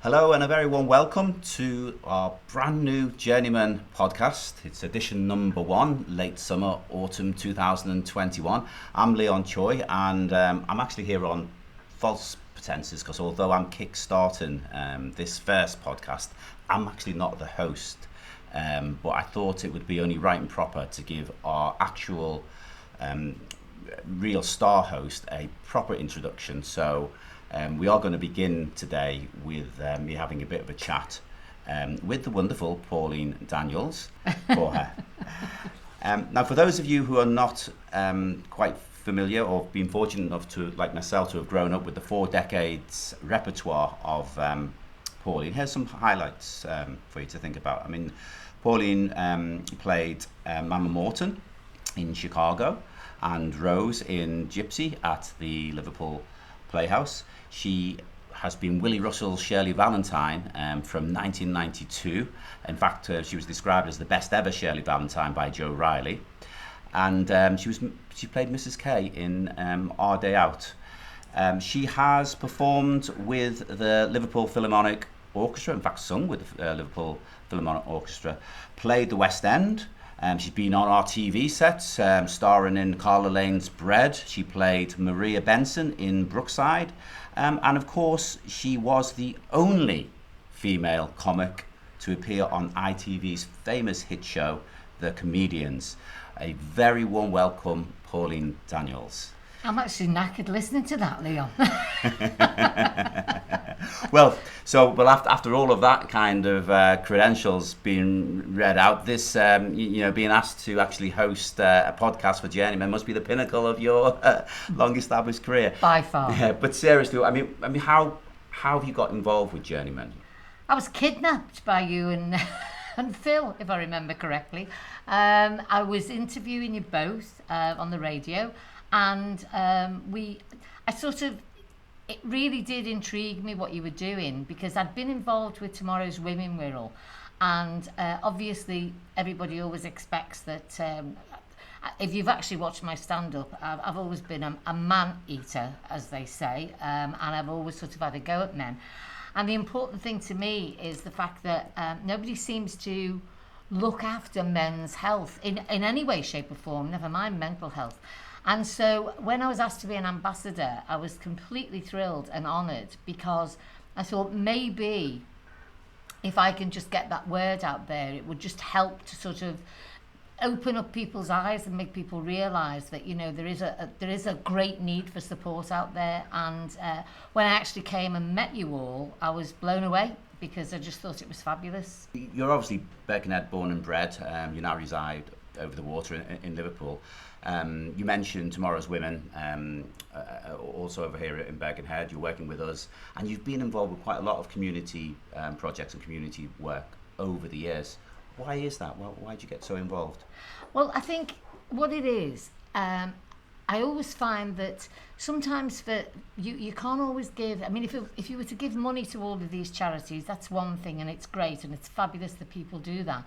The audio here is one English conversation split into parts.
Hello and a very warm welcome to our brand new JourneyMEN Podcast. It's edition number 1, late summer, autumn 2021. I'm Leon Choi and I'm actually here on false pretenses because although I'm kick-starting this first podcast, I'm actually not the host. But I thought it would be only right and proper to give our actual real star host a proper introduction. So we are going to begin today with me having a bit of a chat with the wonderful Pauline Daniels for her. Now, for those of you who are not quite familiar or been fortunate enough to, like myself, to have grown up with the 4 decades repertoire of Pauline, here's some highlights for you to think about. I mean, Pauline played Mama Morton in Chicago and Rose in Gypsy at the Liverpool Playhouse. She has been Willie Russell's Shirley Valentine from 1992. In fact, she was described as the best ever Shirley Valentine by Joe Riley. And she played Mrs. K in Our Day Out. She has performed with the Liverpool Philharmonic Orchestra, in fact sung with the Liverpool Philharmonic Orchestra, played the West End. She's been on our TV sets, starring in Carla Lane's Bread. She played Maria Benson in Brookside. And of course, she was the only female comic to appear on ITV's famous hit show, The Comedians. A very warm welcome, Pauline Daniels. I'm actually knackered listening to that, Leon. Well, after all of that kind of credentials being read out, this being asked to actually host a podcast for JourneyMEN must be the pinnacle of your long-established career. By far. Yeah, but seriously, I mean, how have you got involved with JourneyMEN? I was kidnapped by you and Phil, if I remember correctly. I was interviewing you both on the radio, and it really did intrigue me what you were doing, because I'd been involved with Tomorrow's Women Whirl, and obviously everybody always expects that if you've actually watched my stand-up, I've always been a man-eater, as they say, and I've always sort of had a go at men. And the important thing to me is the fact that nobody seems to look after men's health in any way, shape or form, never mind mental health. And so when I was asked to be an ambassador, I was completely thrilled and honoured, because I thought maybe if I can just get that word out there, it would just help to sort of open up people's eyes and make people realise that, you know, there is a great need for support out there. And when I actually came and met you all, I was blown away, because I just thought it was fabulous. You're obviously Birkenhead born and bred. You now reside over the water in Liverpool. You mentioned Tomorrow's Women, also over here in Birkenhead. You're working with us, and you've been involved with quite a lot of community projects and community work over the years. Why is that? Why did you get so involved? Well, I think what it is, I always find that sometimes for you can't always give. I mean, if you were to give money to all of these charities, that's one thing, and it's great and it's fabulous that people do that.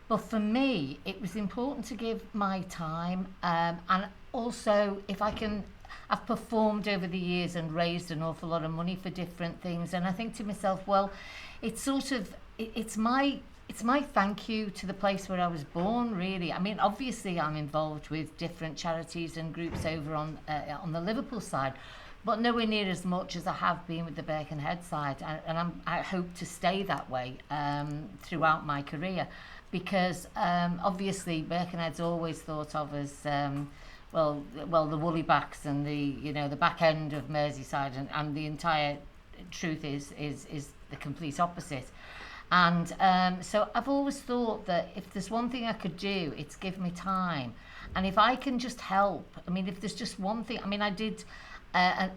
But for me, it was important to give my time, and also if I can. I've performed over the years and raised an awful lot of money for different things, and I think to myself, well, it's my thank you to the place where I was born, really. I mean, obviously I'm involved with different charities and groups over on the Liverpool side, but nowhere near as much as I have been with the Birkenhead side, and I hope to stay that way throughout my career, because obviously Birkenhead's always thought of as well the woolly backs and the back end of Merseyside, and the entire truth is the complete opposite. And so I've always thought that if there's one thing I could do, it's give me time. And if I can just help, I mean, if there's just one thing, I mean, I did a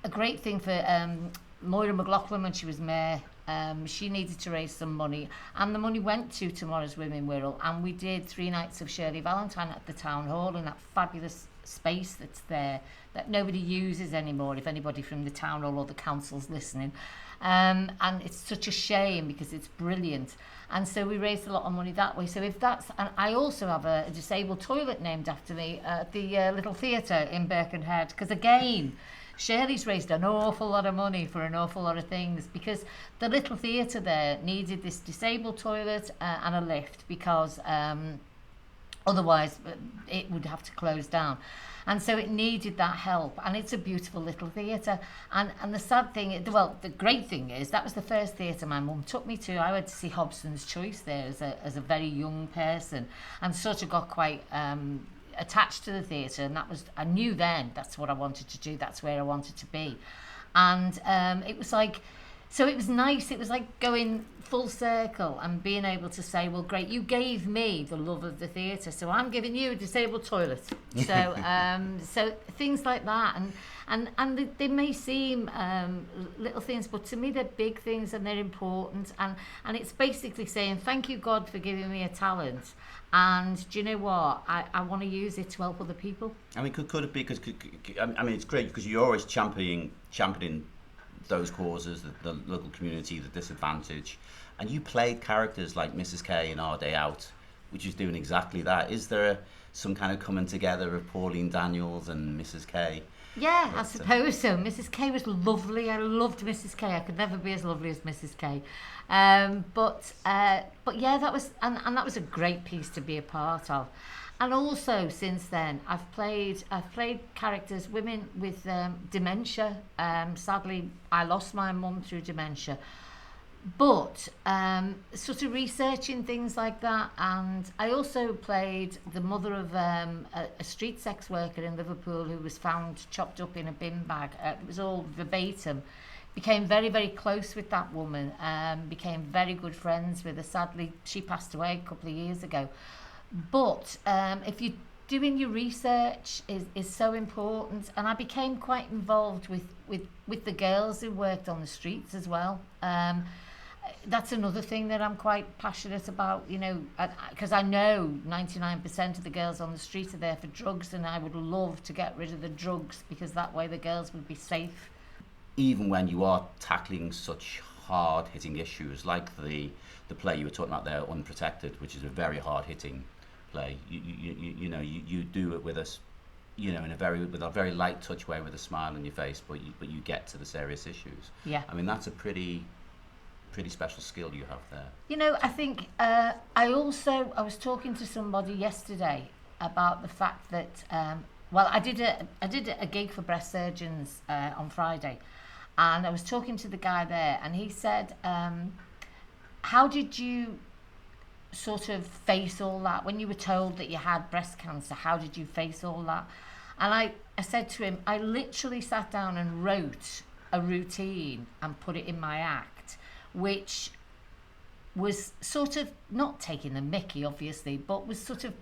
great thing for Moira McLaughlin when she was mayor. She needed to raise some money, and the money went to Tomorrow's Women Whirl, and we did 3 nights of Shirley Valentine at the town hall in that fabulous space that's there that nobody uses anymore, if anybody from the town hall or the council's listening. And it's such a shame, because it's brilliant. And so we raised a lot of money that way. So if that's, and I also have a disabled toilet named after me at the Little Theatre in Birkenhead, because again, Shirley's raised an awful lot of money for an awful lot of things, because the little theatre there needed this disabled toilet and a lift, because otherwise it would have to close down. And so it needed that help, and it's a beautiful little theatre. And the sad thing, well, the great thing is that was the first theatre my mum took me to. I went to see Hobson's Choice there as a very young person, and sort of got quite attached to the theatre, and I knew then that's what I wanted to do, that's where I wanted to be. And it was like, so it was nice, it was like going full circle and being able to say, well, great, you gave me the love of the theatre, so I'm giving you a disabled toilet. So so things like that, and they may seem little things, but to me they're big things, and they're important, and it's basically saying, thank you, God, for giving me a talent, and do you know what, I want to use it to help other people. I mean, could it be, because I mean, it's great because you're always championing those causes, the local community, the disadvantaged, and you played characters like Mrs. K in Our Day Out, which is doing exactly that. Is there some kind of coming together of Pauline Daniels and Mrs. K? Yeah, I suppose so. Mrs. K was lovely. I loved Mrs. K. I could never be as lovely as Mrs. K. But yeah, that was and that was a great piece to be a part of. And also since then, I've played characters, women with dementia. Sadly, I lost my mum through dementia. But sort of researching things like that, and I also played the mother of a street sex worker in Liverpool who was found chopped up in a bin bag. It was all verbatim. Became very, very close with that woman, became very good friends with her. Sadly, she passed away a couple of years ago. But if you're doing your research is so important, and I became quite involved with the girls who worked on the streets as well. That's another thing that I'm quite passionate about, you know, because I know 99% of the girls on the street are there for drugs, and I would love to get rid of the drugs, because that way the girls would be safe. Even when you are tackling such hard-hitting issues like the play you were talking about there, Unprotected, which is a very hard-hitting play, you do it with us, you know, with a very light touch way, with a smile on your face, but you get to the serious issues. Yeah. I mean, that's a pretty special skill you have there. You know, I think I was talking to somebody yesterday about the fact that I did a gig for breast surgeons on Friday, and I was talking to the guy there, and he said, how did you sort of face all that when you were told that you had breast cancer? How did you face all that? And I said to him, I literally sat down and wrote a routine and put it in my act, which was sort of not taking the mickey, obviously, but was sort of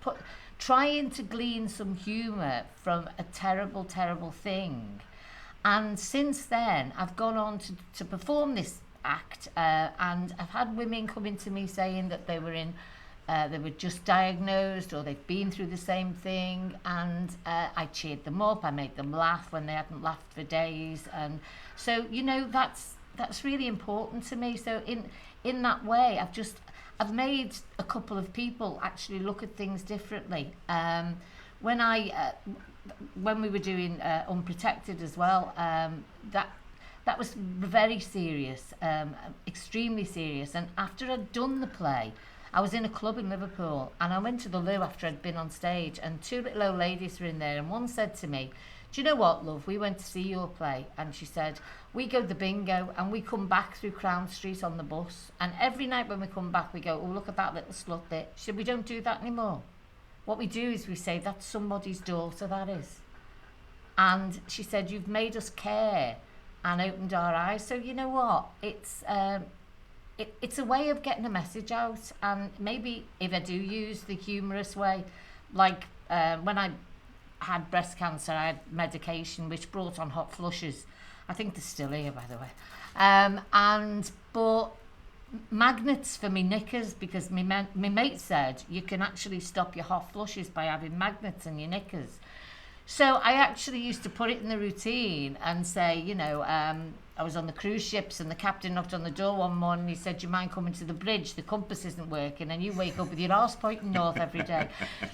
trying to glean some humour from a terrible, terrible thing. And since then, I've gone on to perform this act, and I've had women coming to me saying that they were just diagnosed, or they've been through the same thing, and I cheered them up, I made them laugh when they hadn't laughed for days, and so, you know, that's really important to me. So in that way, I've made a couple of people actually look at things differently. When we were doing Unprotected as well, that was very serious, extremely serious. And after I'd done the play, I was in a club in Liverpool, and I went to the loo after I'd been on stage, and two little old ladies were in there, and one said to me, do you know what, love, we went to see your play, and she said, we go to the bingo and we come back through Crown Street on the bus, and every night when we come back we go, oh, look at that little slut there. She said, we don't do that anymore. What we do is we say, that's somebody's daughter, that is. And she said, you've made us care and opened our eyes. So you know what, it's a way of getting a message out. And maybe if I do use the humorous way, like when I had breast cancer, I had medication which brought on hot flushes. I think they're still here, by the way. But magnets for me knickers, because my mate said you can actually stop your hot flushes by having magnets in your knickers. So I actually used to put it in the routine and say, you know, I was on the cruise ships, and the captain knocked on the door one morning. He said, "Do you mind coming to the bridge? The compass isn't working," and you wake up with your arse pointing north every day.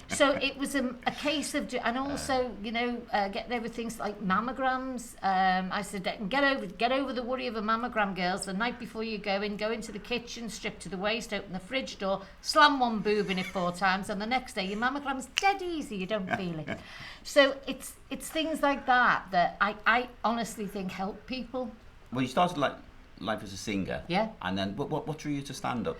So it was a case of, and also, getting over things like mammograms. I said, get over the worry of a mammogram, girls. The night before you go into the kitchen, strip to the waist, open the fridge door, slam one boob in it 4 times, and the next day your mammogram's dead easy. You don't feel it. So it's things like that I honestly think help people. Well, you started life as a singer. Yeah. And then what drew you to stand up?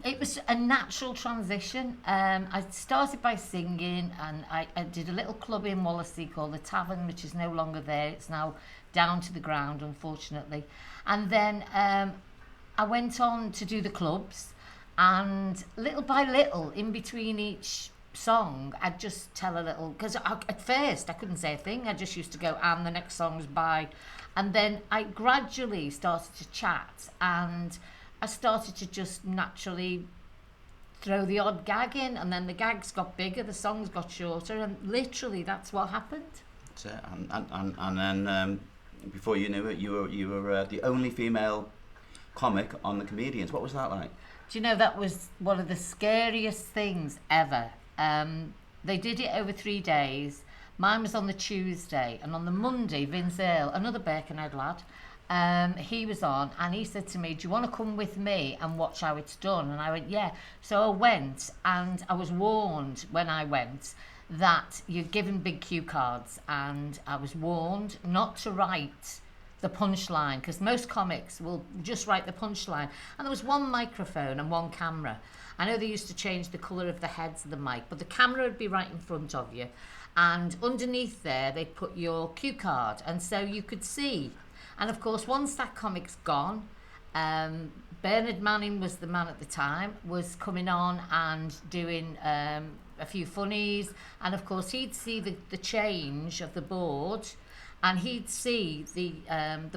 It was a natural transition. I started by singing, and I did a little club in Wallasey called the Tavern, which is no longer there. It's now down to the ground, unfortunately. And then I went on to do the clubs, and little by little, in between each song, I'd just tell a little, because at first I couldn't say a thing. I just used to go, and the next song's by. And then I gradually started to chat, and I started to just naturally throw the odd gag in, and then the gags got bigger, the songs got shorter, and literally that's what happened. That's it. And then before you knew it, you were the only female comic on the Comedians. What was that like? Do you know, that was one of the scariest things ever. They did it over 3 days. Mine was on the Tuesday, and on the Monday, Vince Earle, another Birkenhead lad, he was on, and he said to me, "Do you want to come with me and watch how it's done?" And I went, "Yeah." So I went, and I was warned when I went that you're given big cue cards, and I was warned not to write the punchline, because most comics will just write the punchline. And there was one microphone and one camera. I know they used to change the colour of the heads of the mic, but the camera would be right in front of you, and underneath there they'd put your cue card, and so you could see. And of course, once that comic's gone, Bernard Manning was the man at the time, was coming on and doing a few funnies, and of course he'd see the change of the board, and he'd see the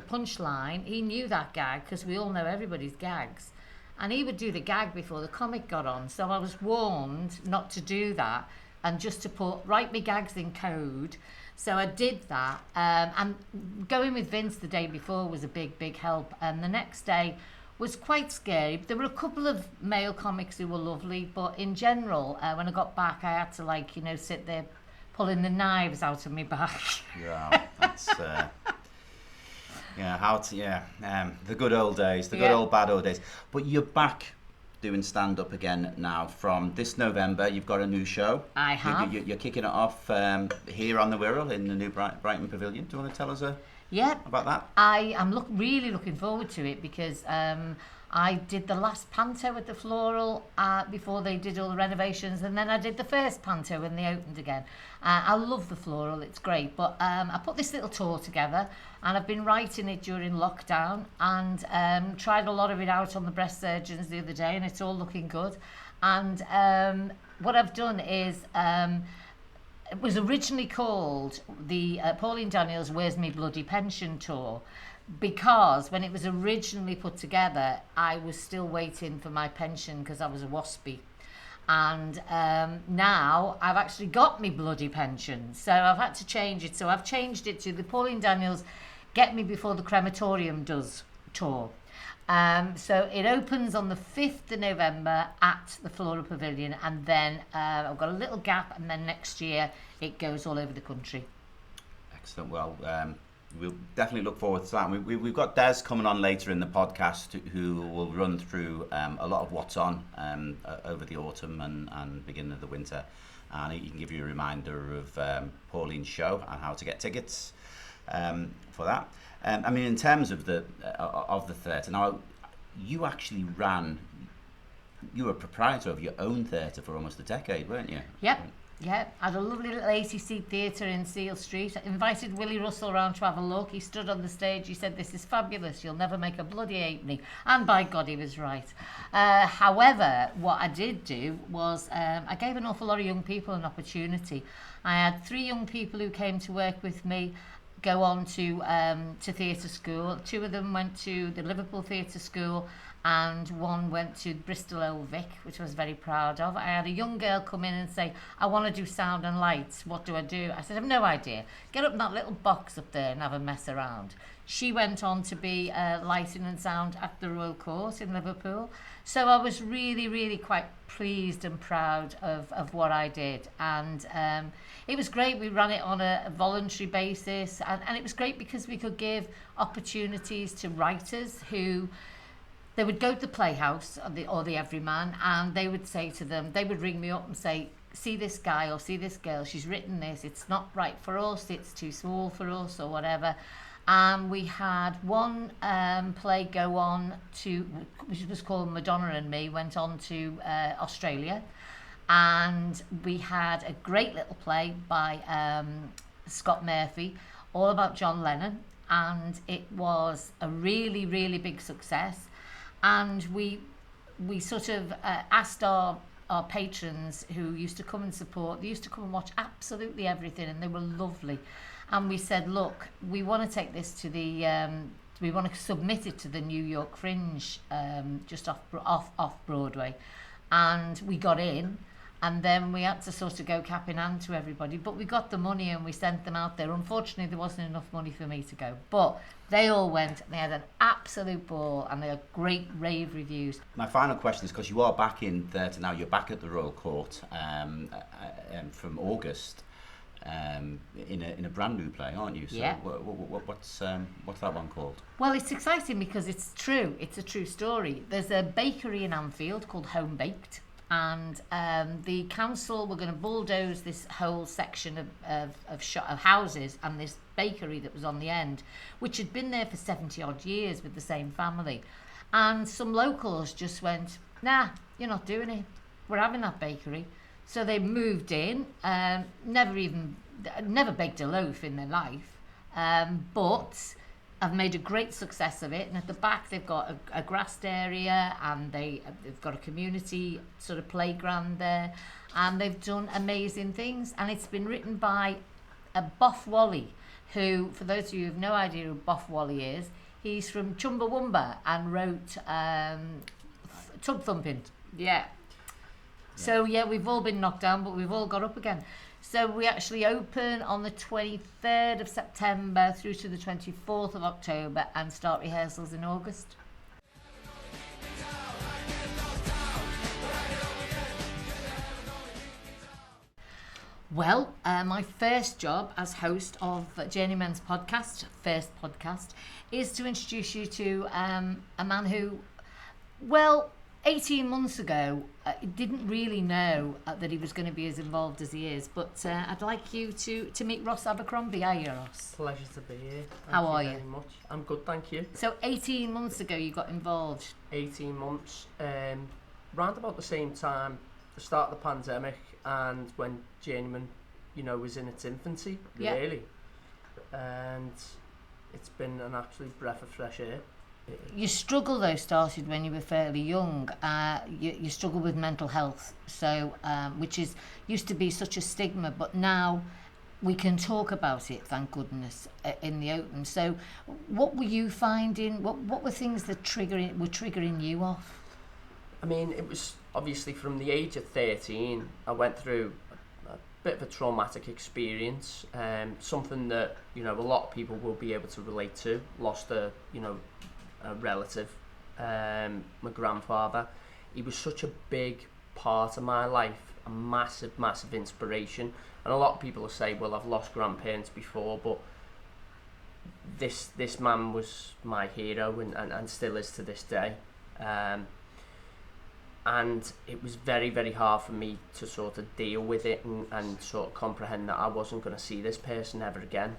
punchline. He knew that gag, because we all know everybody's gags, and he would do the gag before the comic got on. So I was warned not to do that, and just to write me gags in code. So I did that, and going with Vince the day before was a big help, and the next day was quite scary. There were a couple of male comics who were lovely, but in general, when I got back, I had to sit there pulling the knives out of my back. Yeah, that's the good old days, the good old bad old days. But you're back doing stand-up again now from this November. You've got a new show. I have. You're kicking it off here on the Wirral in the new Brighton Pavilion. Do you want to tell us about that? I am really looking forward to it, because I did the last panto at the Floral before they did all the renovations, and then I did the first panto when they opened again. I love the Floral, it's great, but I put this little tour together, and I've been writing it during lockdown, and tried a lot of it out on the breast surgeons the other day, and it's all looking good. And what I've done is, it was originally called the Pauline Daniels Where's Me Bloody Pension Tour, because when it was originally put together, I was still waiting for my pension because I was a waspie. And now I've actually got me bloody pension, so I've had to change it. So I've changed it to the Pauline Daniels Get Me Before the Crematorium Does tour. So it opens on the 5th of November at the Floral Pavilion, and then I've got a little gap, and then next year it goes all over the country. Excellent. Well, we'll definitely look forward to that. We've got Des coming on later in the podcast, who will run through a lot of what's on over the autumn and beginning of the winter, and he can give you a reminder of Pauline's show and how to get tickets for that. I mean, in terms of the theatre, now you actually you were a proprietor of your own theatre for almost a decade, weren't you? Yep. I had a lovely little 80-seat theatre in Seal Street. I invited Willie Russell round to have a look. He stood on the stage, he said, "This is fabulous, you'll never make a bloody halfpenny." And by God, he was right. However, what I did do was I gave an awful lot of young people an opportunity. I had 3 young people who came to work with me go on to theatre school. 2 of them went to the Liverpool Theatre School, and 1 went to Bristol Old Vic, which I was very proud of. I had a young girl come in and say, "I want to do sound and lights, what do I do?" I said, "I've no idea. Get up in that little box up there and have a mess around." She went on to be lighting and sound at the Royal Court in Liverpool. So I was really, really quite pleased and proud of what I did. And it was great. We ran it on a voluntary basis. And it was great because we could give opportunities to writers who... They would go to the Playhouse or the Everyman, and they would say to them, they would ring me up and say, see this guy or see this girl, she's written this, it's not right for us, it's too small for us, or whatever. And we had one play go on to, which was called Madonna and Me, went on to Australia. And we had a great little play by Scott Murphy, all about John Lennon. And it was a really, really big success. And we sort of asked our patrons who used to come and support, they used to come and watch absolutely everything, and they were lovely. And we said, look, we want to take this to the, we want to submit it to the New York Fringe, just off Broadway. And we got in, and then we had to sort of go cap in hand to everybody. But we got the money and we sent them out there. Unfortunately, there wasn't enough money for me to go. But they all went, and they had an absolute ball, and they had great rave reviews. My final question is, because you are back in theatre now, you're back at the Royal Court from August in a brand new play, aren't you? So yeah. What's that one called? Well, it's exciting because it's true. It's a true story. There's a bakery in Anfield called Home Baked. And the council were going to bulldoze this whole section of houses and this bakery that was on the end, which had been there for 70 odd years with the same family. And some locals just went, nah, you're not doing it. We're having that bakery. So they moved in, never baked a loaf in their life, but have made a great success of it. And at the back they've got a grassed area, and they've got a community sort of playground there, and they've done amazing things. And it's been written by Boff Wally, who, for those of you who have no idea who Boff Wally is, he's from Chumbawamba and wrote Tub Thumping. Yeah. So yeah, we've all been knocked down, but we've all got up again. So we actually open on the 23rd of September through to the 24th of October and start rehearsals in August. Well, my first job as host of JourneyMEN's podcast, first podcast, is to introduce you to a man who, well, 18 months ago, didn't really know that he was going to be as involved as he is, but I'd like you to meet Ross Abercrombie. Are you, Ross? Pleasure to be here. How are you? Thank you very much. I'm good, thank you. So 18 months ago you got involved. 18 months, round about the same time, the start of the pandemic, and when JourneyMEN, was in its infancy, really. And it's been an absolute breath of fresh air. Your struggle, though, started when you were fairly young. You struggle with mental health, so which used to be such a stigma, but now we can talk about it, thank goodness, in the open. So what were you finding? What were things that were triggering you off? I mean, it was obviously from the age of 13, I went through a bit of a traumatic experience, something that, a lot of people will be able to relate to. Lost a relative, my grandfather. He was such a big part of my life, a massive inspiration. And a lot of people will say, well, I've lost grandparents before, but this man was my hero and still is to this day. And it was very, very hard for me to sort of deal with it and sort of comprehend that I wasn't going to see this person ever again.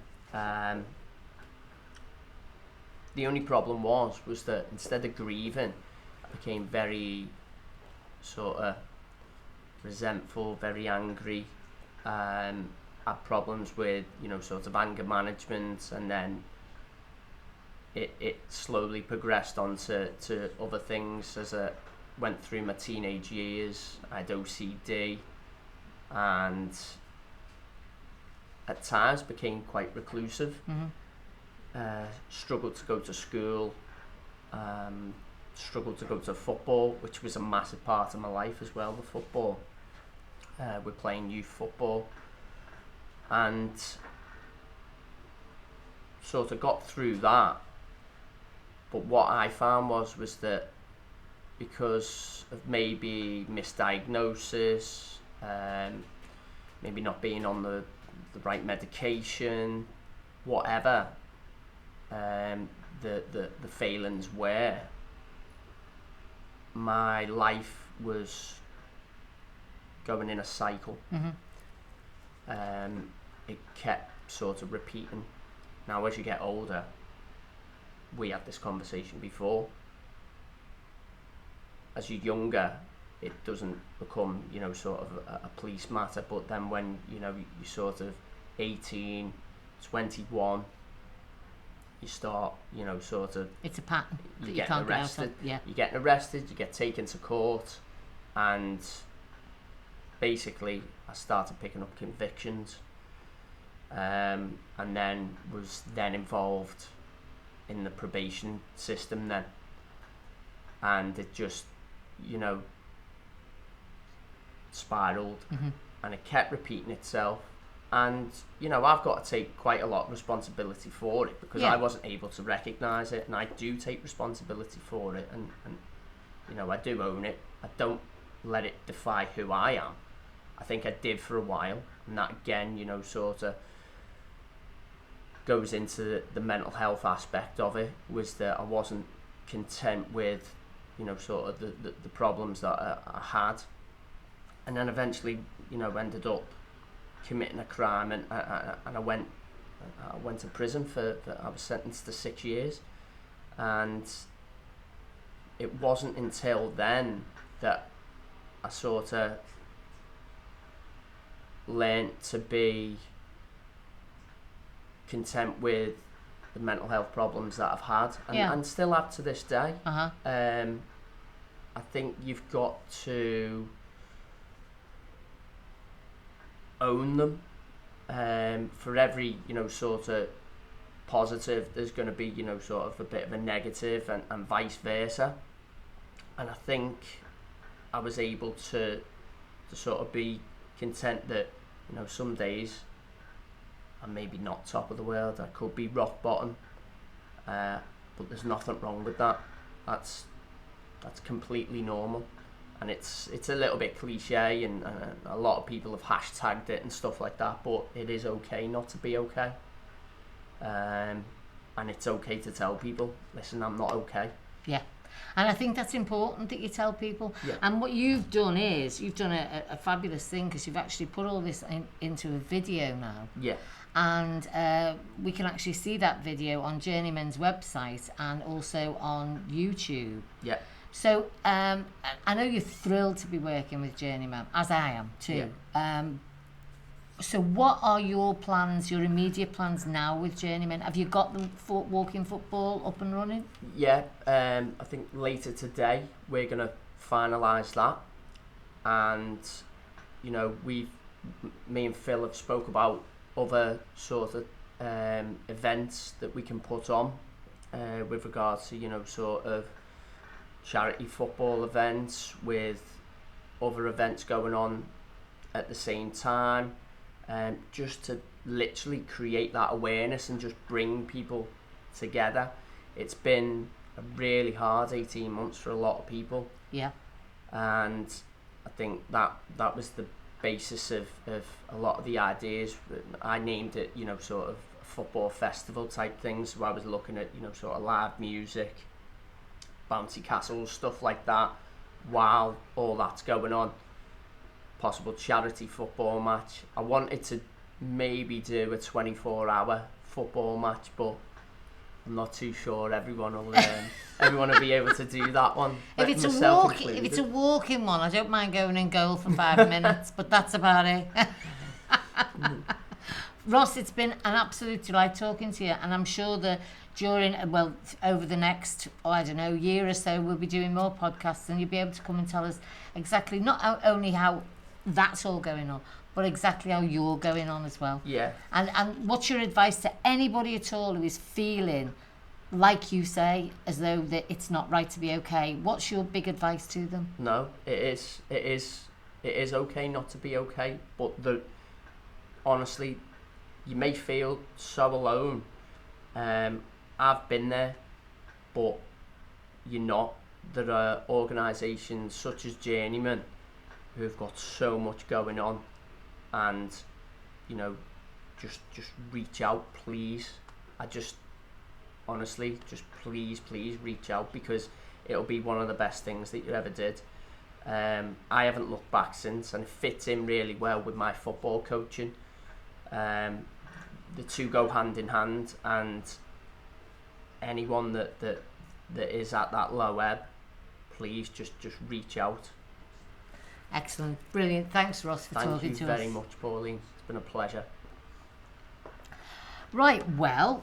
The only problem was that instead of grieving, I became very sort of resentful, very angry, had problems with, sort of anger management, and then it slowly progressed on to other things as I went through my teenage years. I had OCD, and at times became quite reclusive. Mm-hmm. Struggled to go to school, struggled to go to football, which was a massive part of my life as well, the football. We're playing youth football, and sort of got through that. But what I found was that because of maybe misdiagnosis, maybe not being on the right medication, whatever the failings were, my life was going in a cycle. It kept sort of repeating. Now, as you get older, we had this conversation before. As you're younger, it doesn't become, sort of a police matter. But then when, you're sort of 18, 21, you start, sort of... It's a pattern that you get can't arrested. get out of. Yeah. You're getting arrested, you get taken to court, and basically I started picking up convictions, and then was involved in the probation system then, and it just spiraled, and it kept repeating itself, and I've got to take quite a lot of responsibility for it, because I wasn't able to recognise it, and I do take responsibility for it, and I do own it. I don't let it define who I am. I think I did for a while, and that again sort of goes into the mental health aspect of it, was that I wasn't content with sort of the problems that I had, and then eventually ended up committing a crime, and I went to prison for I was sentenced to 6 years, and it wasn't until then that I sort of learnt to be content with the mental health problems that I've had, and still have to this day. I think you've got to own them. For every sort of positive, there's going to be sort of a bit of a negative, and vice versa. And I think I was able to sort of be content that some days I'm maybe not top of the world, I could be rock bottom, but there's nothing wrong with that. That's completely normal, and it's a little bit cliche, and a lot of people have hashtagged it and stuff like that, but it is okay not to be okay, and it's okay to tell people, listen, I'm not okay. Yeah. And I think that's important that you tell people. Yeah. And what you've done is, you've done a fabulous thing, because you've actually put all this into a video now. Yeah. And we can actually see that video on JourneyMEN's website and also on YouTube. Yeah. So I know you're thrilled to be working with JourneyMEN, as I am too. Yeah. So what are your plans, your immediate plans now with JourneyMEN? Have you got the walking football up and running? Yeah, I think later today we're going to finalise that, and me and Phil have spoke about other sort of events that we can put on with regards to sort of charity football events, with other events going on at the same time. Just to literally create that awareness and just bring people together. It's been a really hard 18 months for a lot of people. Yeah. And I think that was the basis of a lot of the ideas. I named it, sort of football festival type things. So I was looking at, sort of live music, bouncy castles, stuff like that, while all that's going on. Possible charity football match. I wanted to maybe do a 24-hour football match, but I'm not too sure everyone will be able to do that one. If it's a walking one, I don't mind going in goal for 5 minutes, but that's about it. Ross, it's been an absolute delight talking to you, and I'm sure that over the next, year or so, we'll be doing more podcasts, and you'll be able to come and tell us exactly not only how that's all going on, but exactly how you're going on as well. Yeah. And what's your advice to anybody at all who is feeling, like you say, as though that it's not right to be okay? What's your big advice to them? No, it is okay not to be okay, but honestly, you may feel so alone, I've been there, but you're not. There are organisations such as JourneyMEN who've got so much going on, and you know, just reach out, please. Honestly, just please reach out, because it'll be one of the best things that you ever did. I haven't looked back since, and it fits in really well with my football coaching. The two go hand in hand, and anyone that is at that low ebb, please just reach out. Excellent, brilliant. Thanks, Ross, for talking to us. Thank you very much, Pauline. It's been a pleasure. Right, well,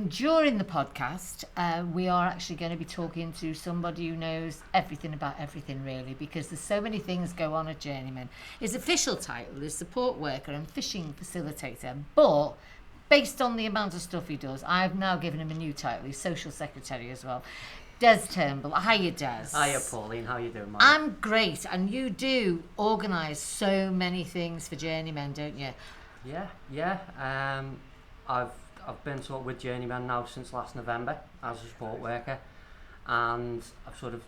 during the podcast, we are actually going to be talking to somebody who knows everything about everything, really, because there's so many things go on at JourneyMEN. His official title is support worker and fishing facilitator, but based on the amount of stuff he does, I've now given him a new title. He's social secretary as well. Des Turnbull. Hiya, Des. Hiya, Pauline. How you doing, Mike? I'm great, and you do organise so many things for JourneyMEN, don't you? Yeah. I've been sort of with JourneyMEN now since last November as a sport worker, and I've sort of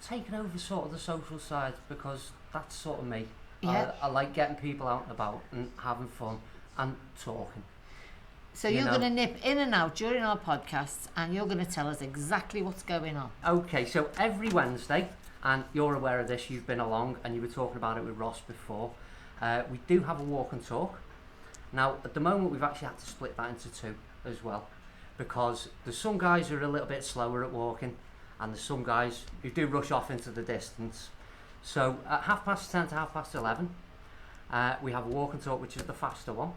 taken over sort of the social side, because that's sort of me. Yeah. I like getting people out and about and having fun and talking. So you're going to nip in and out during our podcasts, and you're going to tell us exactly what's going on. Okay, so every Wednesday, and you're aware of this, you've been along and you were talking about it with Ross before, we do have a walk and talk. Now, at the moment, we've actually had to split that into two as well, because there's some guys who are a little bit slower at walking, and there's some guys who do rush off into the distance. So at 10:30 to 11:30, we have a walk and talk, which is the faster one.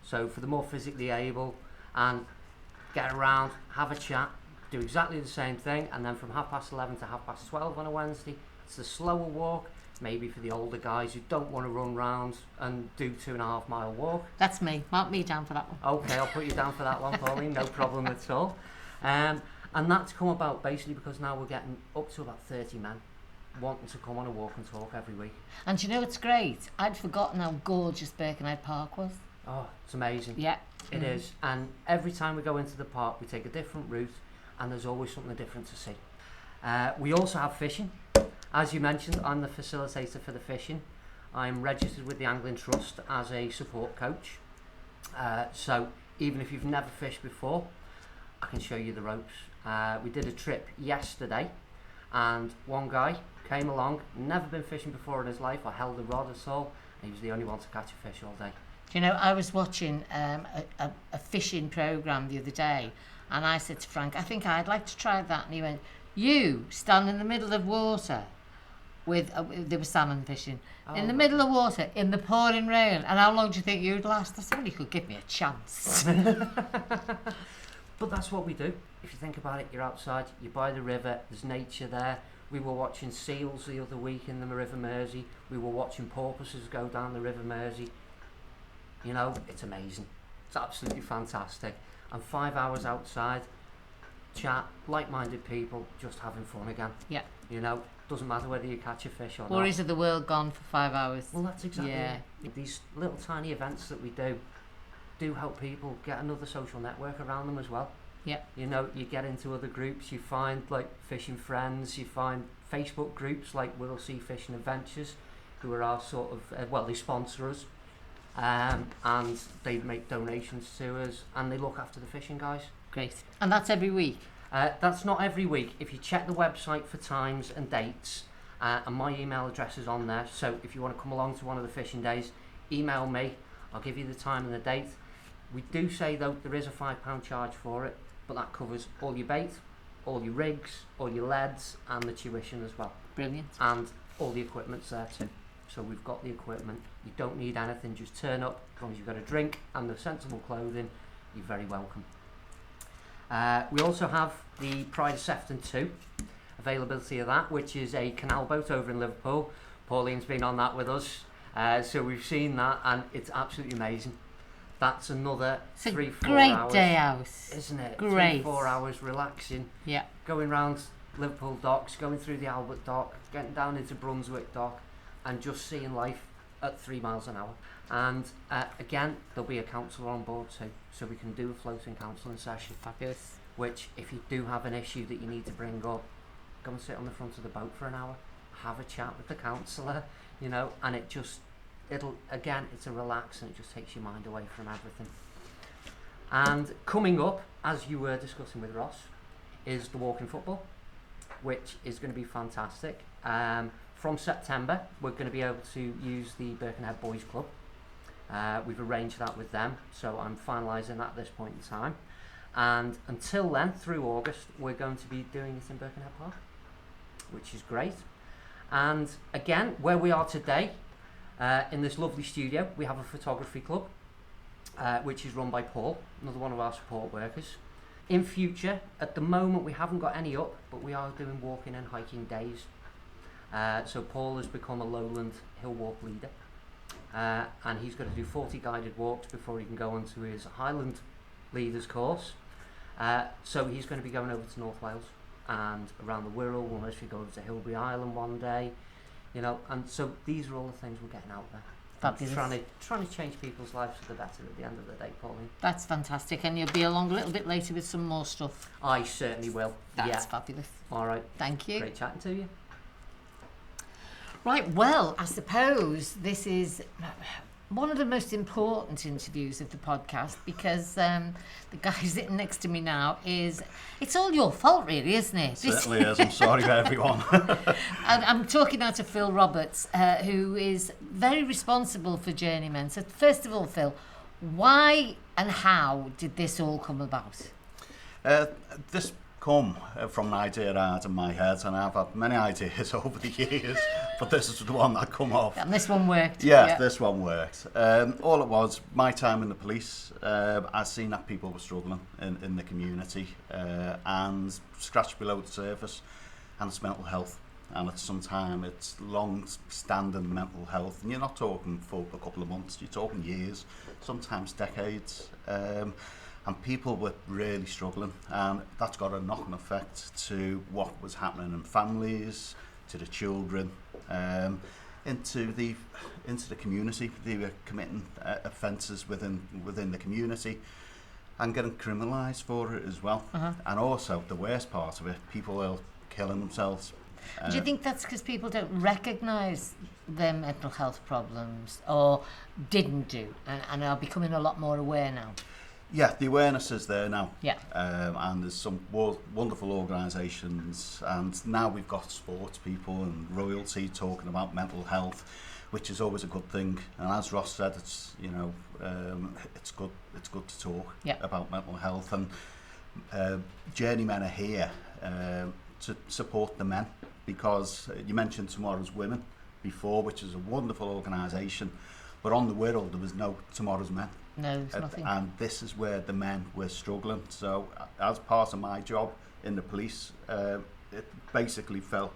So for the more physically able, and get around, have a chat, do exactly the same thing, and then from 11:30 to 12:30 on a Wednesday, it's the slower walk, maybe for the older guys who don't want to run round and do 2.5 mile walk. That's me. Mark me down for that one. Okay, I'll put you down for that one, Pauline, no problem at all. And that's come about basically because now we're getting up to about 30 men wanting to come on a walk and talk every week. And you know what's great? I'd forgotten how gorgeous Birkenhead Park was. Oh, it's amazing. Yeah. It is. And every time we go into the park, we take a different route, and there's always something different to see. We also have fishing. As you mentioned, I'm the facilitator for the fishing. I'm registered with the Angling Trust as a support coach. So even if you've never fished before, I can show you the ropes. We did a trip yesterday, and one guy came along, never been fishing before in his life or held a rod at all, and he was the only one to catch a fish all day. Do you know, I was watching a fishing programme the other day, and I said to Frank, I think I'd like to try that. And he went, you stand in the middle of water with, there was salmon fishing, in the middle of water, in the pouring rain, and how long do you think you'd last? I said, well, you could give me a chance. But that's what we do. If you think about it, you're outside, you're by the river, there's nature there. We were watching seals the other week in the River Mersey. We were watching porpoises go down the River Mersey. You know, it's amazing. It's absolutely fantastic. And 5 hours outside, chat, like-minded people, just having fun again. Yeah. You know, doesn't matter whether you catch a fish or not. Worries of the world gone for 5 hours. Well, that's exactly it. These little tiny events that we do help people get another social network around them as well. Yeah. You know, you get into other groups, you find like fishing friends, you find Facebook groups like We'll See Fishing Adventures, who are our sort of, they sponsor us, and they make donations to us, and they look after the fishing guys. Great. And that's every week? That's not every week. If you check the website for times and dates, and my email address is on there, so if you want to come along to one of the fishing days, email me, I'll give you the time and the date. We do say though there is a £5 charge for it, but that covers all your bait, all your rigs, all your leads, and the tuition as well. Brilliant. And all the equipment's there too. So we've got the equipment. You don't need anything, just turn up. As long as you've got a drink and the sensible clothing, you're very welcome. We also have the Pride of Sefton 2, availability of that, which is a canal boat over in Liverpool. Pauline's been on that with us, so we've seen that, and it's absolutely amazing. That's another 3-4 hours. Great day out, isn't it? Great. 3-4 hours relaxing. Yeah. Going round Liverpool docks, going through the Albert dock, getting down into Brunswick dock, and just seeing life at 3 miles an hour. And again, there'll be a counsellor on board too, so we can do a floating counselling session. Fabulous. Which, if you do have an issue that you need to bring up, go and sit on the front of the boat for an hour, have a chat with the counsellor, you know, and it's a relax, and it just takes your mind away from everything. And coming up, as you were discussing with Ross, is the walking football, which is going to be fantastic. From September, we're going to be able to use the Birkenhead Boys Club. We've arranged that with them, so I'm finalising that at this point in time. And until then, through August, we're going to be doing it in Birkenhead Park, which is great. And again, where we are today, in this lovely studio, we have a photography club, which is run by Paul, another one of our support workers. In future, at the moment, we haven't got any up, but we are doing walking and hiking days. So Paul has become a lowland hill walk leader, and he's got to do 40 guided walks before he can go onto his Highland leaders course. So he's going to be going over to North Wales and around the Wirral. We'll mostly go over to Hilbury Island one day, you know. And so these are all the things we're getting out there. Fabulous. Trying to change people's lives for the better at the end of the day, Pauline. That's fantastic, and you'll be along a little bit later with some more stuff. I certainly will. That's fabulous. All right. Thank you. Great chatting to you. Right, well, I suppose this is one of the most important interviews of the podcast, because the guy sitting next to me now it's all your fault, really, isn't it? Certainly is. I'm sorry for everyone. And I'm talking now to Phil Roberts, who is very responsible for JourneyMEN. So first of all, Phil, why and how did this all come about? This come from an idea I had in my head, and I've had many ideas over the years, but this is the one that come off. And this one worked. Yeah, this one worked. All it was, my time in the police, I seen that people were struggling in the community, and scratched below the surface, and it's mental health. And sometimes it's long-standing mental health, and you're not talking for a couple of months, you're talking years, sometimes decades. And people were really struggling, and that's got a knock-on effect to what was happening in families, to the children, into the community. They were committing offences within the community and getting criminalised for it as well. And also, the worst part of it, people are killing themselves. Do you think that's because people don't recognise their mental health problems, or didn't do, and are becoming a lot more aware now? Yeah, the awareness is there now. Yeah. And there's some wonderful organisations, and now we've got sports people and royalty talking about mental health, which is always a good thing. And as Ross said, it's it's good to talk about mental health. And JourneyMEN are here to support the men, because you mentioned Tomorrow's Women before, which is a wonderful organisation, but on the Wirral there was no Tomorrow's Men. No, there's nothing. And this is where the men were struggling. So as part of my job in the police, it basically fell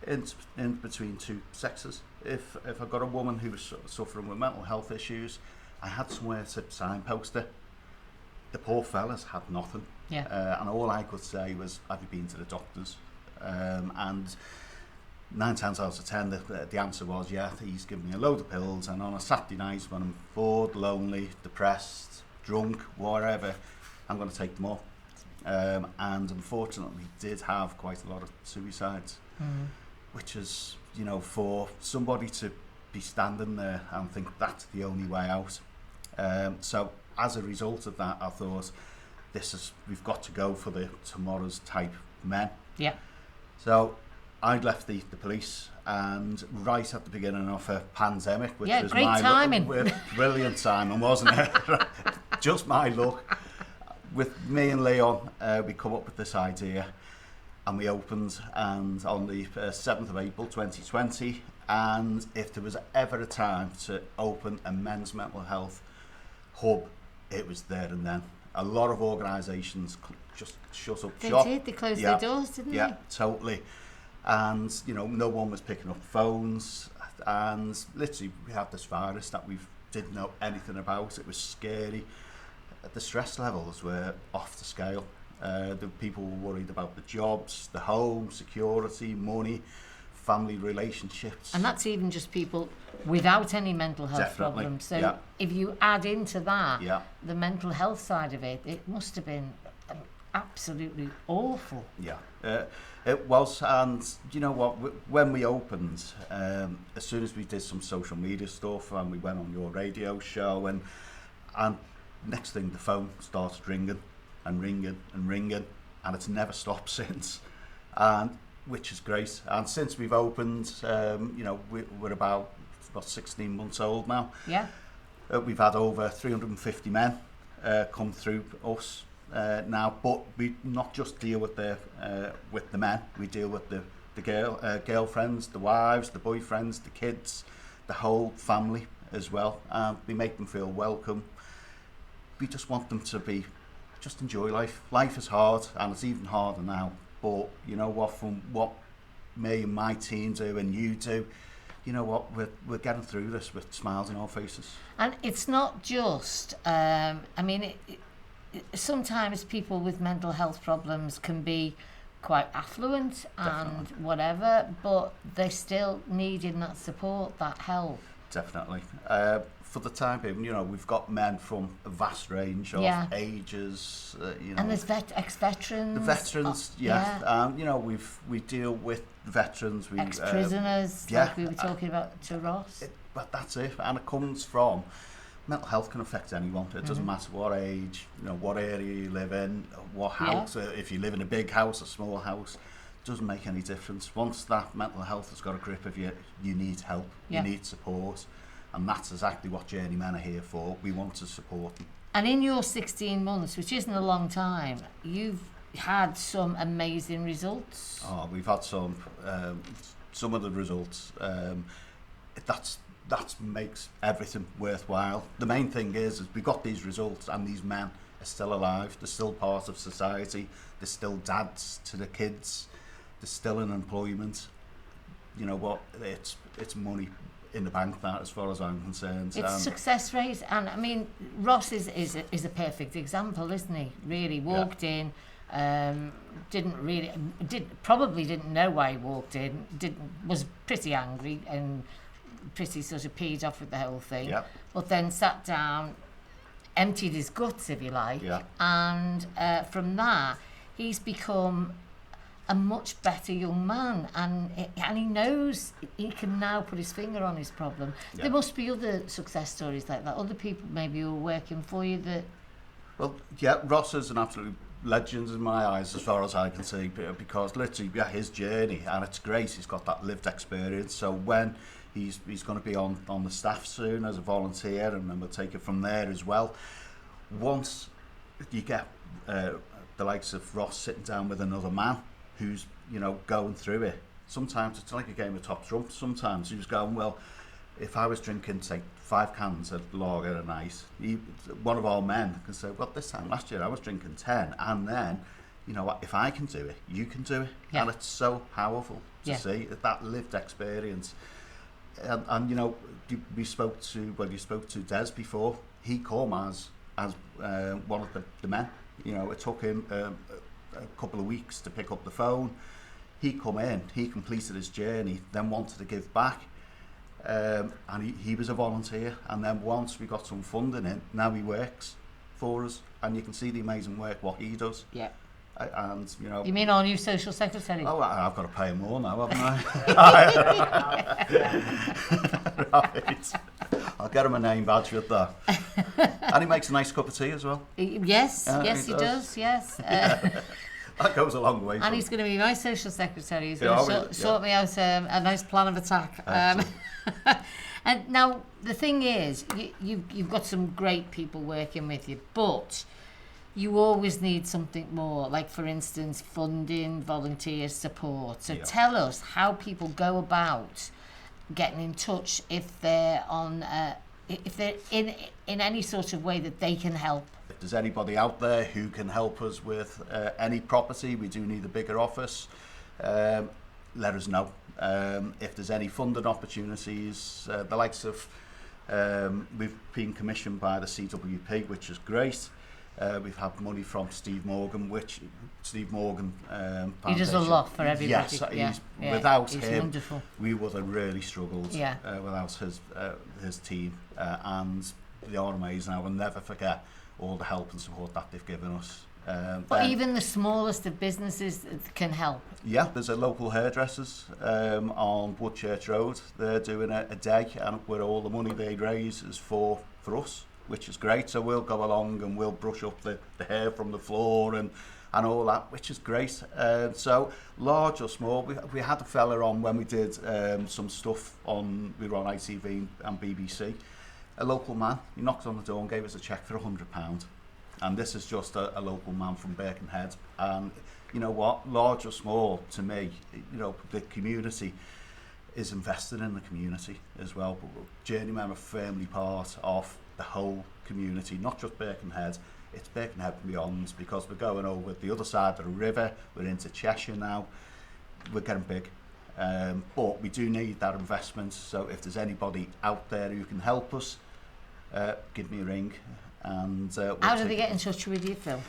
in between two sexes. If I got a woman who was suffering with mental health issues, I had somewhere to signpost her. The poor fellas had nothing. Yeah. And all I could say was, have you been to the doctors? And 9 times out of 10, the answer was, yeah, he's given me a load of pills, and on a Saturday night when I'm bored, lonely, depressed, drunk, whatever, I'm going to take them all. And unfortunately, did have quite a lot of suicides, which is, you know, for somebody to be standing there and think that's the only way out. So as a result of that, I thought, we've got to go for the tomorrow's type men. Yeah. So I'd left the police, and right at the beginning of a pandemic, which was great timing. Brilliant timing, wasn't it? Just my luck. With me and Leon, we come up with this idea, and we opened, and on the 7th of April 2020, and if there was ever a time to open a men's mental health hub, it was there and then. A lot of organisations just shut up shop. They did, they closed their doors, didn't they? Yeah, totally. And, you know, no one was picking up phones, and literally we had this virus that we didn't know anything about. It was scary. The stress levels were off the scale. The people were worried about the jobs, the home, security, money, family relationships. And that's even just people without any mental health Definitely, problems. So yeah. if you add into that Yeah. the mental health side of it, it must have been absolutely awful. Yeah, it was. And you know what, when we opened, as soon as we did some social media stuff and we went on your radio show, and next thing the phone started ringing and ringing and ringing, and it's never stopped since, and which is great. And since we've opened, you know, we're about 16 months old now. Yeah. We've had over 350 men come through us now, but we not just deal with the men. We deal with the girlfriends, the wives, the boyfriends, the kids, the whole family as well. We make them feel welcome. We just want them to just enjoy life. Life is hard, and it's even harder now. But you know what? From what me and my team do, and you do, you know what? We're getting through this with smiles on our faces. And it's not just. I mean, sometimes people with mental health problems can be quite affluent and whatever, but they're still needing that support, that help. Definitely. For the time being, you know, we've got men from a vast range of ages. You know, and there's ex-veterans. The veterans, you know, we deal with veterans. Ex-prisoners, like we were talking about to Ross. But that's it, and it comes from mental health can affect anyone. It doesn't matter what age, you know, what area you live in, what house. If you live in a big house, a small house, it doesn't make any difference. Once that mental health has got a grip of you, you need help, you need support. And that's exactly what JourneyMEN are here for. We want to support them. And in your 16 months, which isn't a long time, you've had some amazing results. Oh, we've had some of the results. That makes everything worthwhile. The main thing is we've got these results, and these men are still alive. They're still part of society. They're still dads to the kids. They're still in employment. You know what? It's money in the bank, that, as far as I'm concerned. It's success rate, and I mean, Ross is a perfect example, isn't he? Really walked in, probably didn't know why he walked in, was pretty angry and pretty sort of peed off with the whole thing, but then sat down, emptied his guts, if you like, and from that he's become a much better young man, and he knows he can now put his finger on his problem. There must be other success stories like that, other people maybe who are working for you that... Well, Ross is an absolute legend in my eyes, as far as I can see, because literally, his journey, and it's great, he's got that lived experience. So when he's going to be on the staff soon as a volunteer, and then we'll take it from there as well. Once you get the likes of Ross sitting down with another man who's, you know, going through it, sometimes it's like a game of top trump. Sometimes he was going, well, if I was drinking, say, 5 cans of lager a night, one of our men can say, well, this time last year I was drinking 10, and then, you know what, if I can do it, you can do it. And it's so powerful to see that lived experience. And you know, you spoke to Des before. He came as one of the men. You know, it took him a couple of weeks to pick up the phone. He come in, he completed his journey, then wanted to give back, and he was a volunteer. And then once we got some funding in, now he works for us, and you can see the amazing work what he does. And you know, you mean our new social secretary? Oh, I've got to pay him more now, haven't I? Right. I'll get him a name badge with that. And he makes a nice cup of tea as well. Yes, he does. Yes. That goes a long way. And he's going to be my social secretary. He's going to sort me out a nice plan of attack. And now the thing is, you've got some great people working with you, but you always need something more, like, for instance, funding, volunteer support. So tell us how people go about getting in touch if they're in any sort of way that they can help. If there's anybody out there who can help us with any property, we do need a bigger office, let us know. If there's any funding opportunities, the likes of, we've been commissioned by the CWP, which is great. We've had money from Steve Morgan Foundation. He does a lot for everybody. Yes, without he's him, wonderful. we would have really struggled. Yeah. Without his team, and they are amazing. I will never forget all the help and support that they've given us. But even the smallest of businesses can help. Yeah, there's a local hairdressers on Woodchurch Road. They're doing a day, and where all the money they raise is for us, which is great. So we'll go along and we'll brush up the hair from the floor and all that, which is great. So large or small, we had a fella on when we did some stuff we were on ITV and BBC. A local man, he knocked on the door and gave us a cheque for £100. And this is just a local man from Birkenhead. And you know what, large or small, to me, you know, the community is invested in the community as well. But JourneyMen are firmly part of the whole community, not just Birkenhead. It's Birkenhead and beyond, because we're going over the other side of the river. We're into Cheshire now. We're getting big. But we do need that investment. So if there's anybody out there who can help us, give me a ring. And how do they get in touch with you, Phil?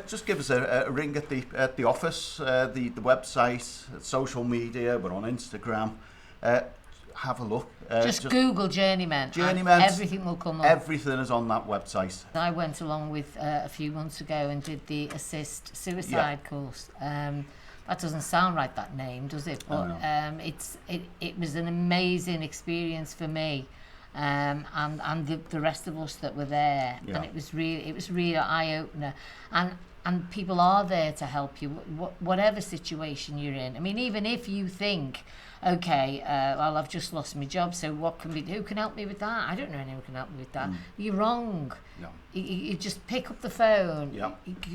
Just give us a ring at the office, the website, social media. We're on Instagram. Have a look. Just Google JourneyMen. JourneyMen. Everything will come up. Everything is on that website. I went along with a few months ago and did the Assist Suicide course. That doesn't sound right, that name, does it? But it was an amazing experience for me. And the rest of us that were there, and it was really an eye opener, and people are there to help you, whatever situation you're in. I mean, even if you think, okay, well, I've just lost my job, so who can help me with that? I don't know anyone who can help me with that. You're wrong. You just pick up the phone, you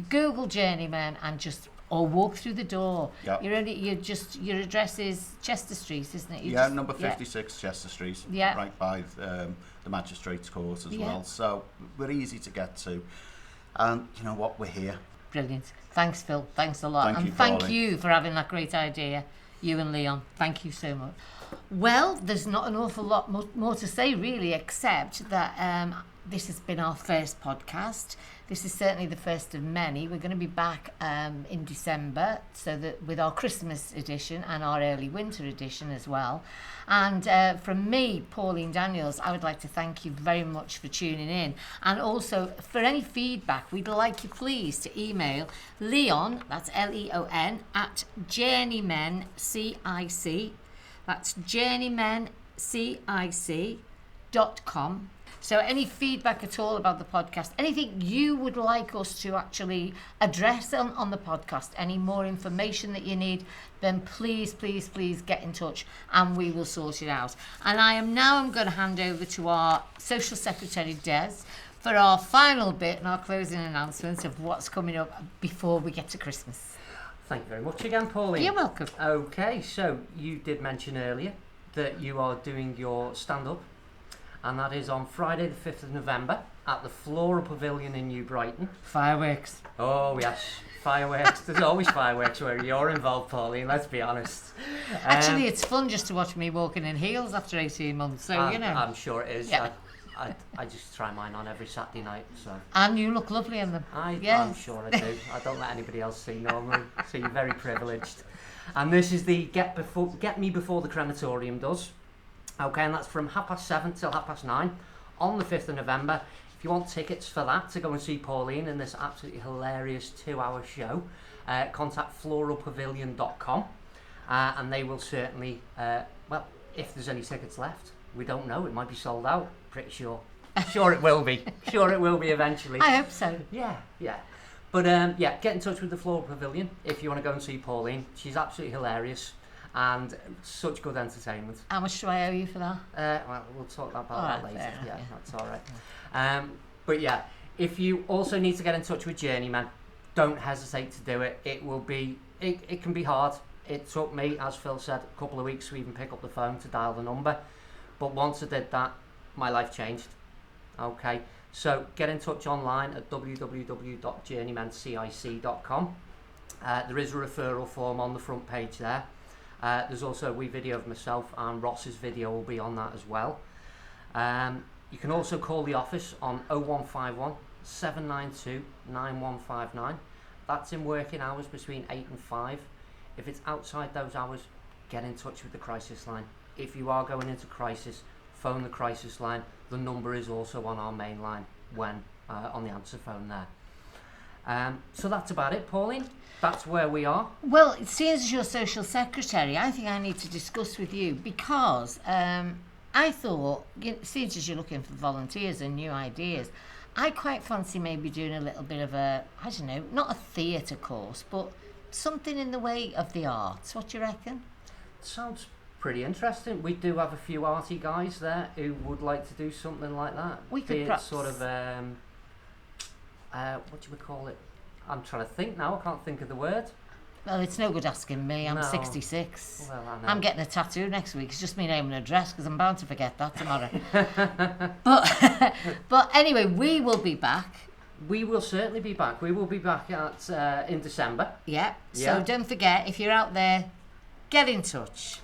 Google JourneyMen, and or walk through the door. Your address is Chester Street, isn't it? Number 56 Chester Street. Right by the Magistrates Court as well. So we're easy to get to. And you know what? We're here. Brilliant. Thanks, Phil. Thanks a lot. Thank you for having that great idea, you and Leon. Thank you so much. Well, there's not an awful lot more to say, really, except that this has been our first podcast. This is certainly the first of many. We're going to be back in December, so that with our Christmas edition and our early winter edition as well. And from me, Pauline Daniels, I would like to thank you very much for tuning in. And also, for any feedback, we'd like you please to email Leon, that's Leon, at JourneyMenCIC. That's JourneyMenCIC.com. So any feedback at all about the podcast, anything you would like us to actually address on the podcast, any more information that you need, then please get in touch and we will sort it out. And I'm going to hand over to our Social Secretary, Des, for our final bit and our closing announcements of what's coming up before we get to Christmas. Thank you very much again, Pauline. You're welcome. Okay, so you did mention earlier that you are doing your stand-up, and that is on Friday the 5th of November at the Floral Pavilion in New Brighton. Fireworks. Oh yes, fireworks. There's always fireworks where you're involved, Pauline, let's be honest. Actually, it's fun just to watch me walking in heels after 18 months, so you know. I'm sure it is. Yeah. I just try mine on every Saturday night. So. And you look lovely in them. I'm sure I do. I don't let anybody else see normally, so you're very privileged. And this is the Get Me Before the Crematorium Does. Okay, and that's from 7:30 till 9:30 on the 5th of November. If you want tickets for that, to go and see Pauline in this absolutely hilarious 2-hour show, contact floralpavilion.com, and they will certainly, if there's any tickets left, we don't know, it might be sold out, pretty sure. Sure it will be. Sure it will be eventually. I hope so. Yeah. But get in touch with the Floral Pavilion if you want to go and see Pauline. She's absolutely hilarious. And such good entertainment. How much do I owe you for that? We'll talk about that later. Yeah, that's all right. But yeah, if you also need to get in touch with JourneyMen, don't hesitate to do it. It can be hard. It took me, as Phil said, a couple of weeks to even pick up the phone to dial the number. But once I did that, my life changed. Okay, so get in touch online at www.journeymencic.com. There is a referral form on the front page there. There's also a wee video of myself, and Ross's video will be on that as well. You can also call the office on 0151 792 9159. That's in working hours between 8 and 5. If it's outside those hours, get in touch with the crisis line. If you are going into crisis, phone the crisis line. The number is also on our main line when on the answer phone there. So that's about it, Pauline. That's where we are. Well, seeing as you're social secretary, I think I need to discuss with you because I thought, seeing as you're looking for volunteers and new ideas, I quite fancy maybe doing a little bit of a, I don't know, not a theatre course, but something in the way of the arts. What do you reckon? Sounds pretty interesting. We do have a few arty guys there who would like to do something like that. We could perhaps sort of, what do we call it? I'm trying to think now. I can't think of the word. Well, it's no good asking me. I'm No. 66. Well, I know. I'm getting a tattoo next week. It's just my name and address because I'm bound to forget that tomorrow. but anyway, we will be back. We will certainly be back. We will be back in December. Yeah. Yeah. So don't forget, if you're out there, get in touch.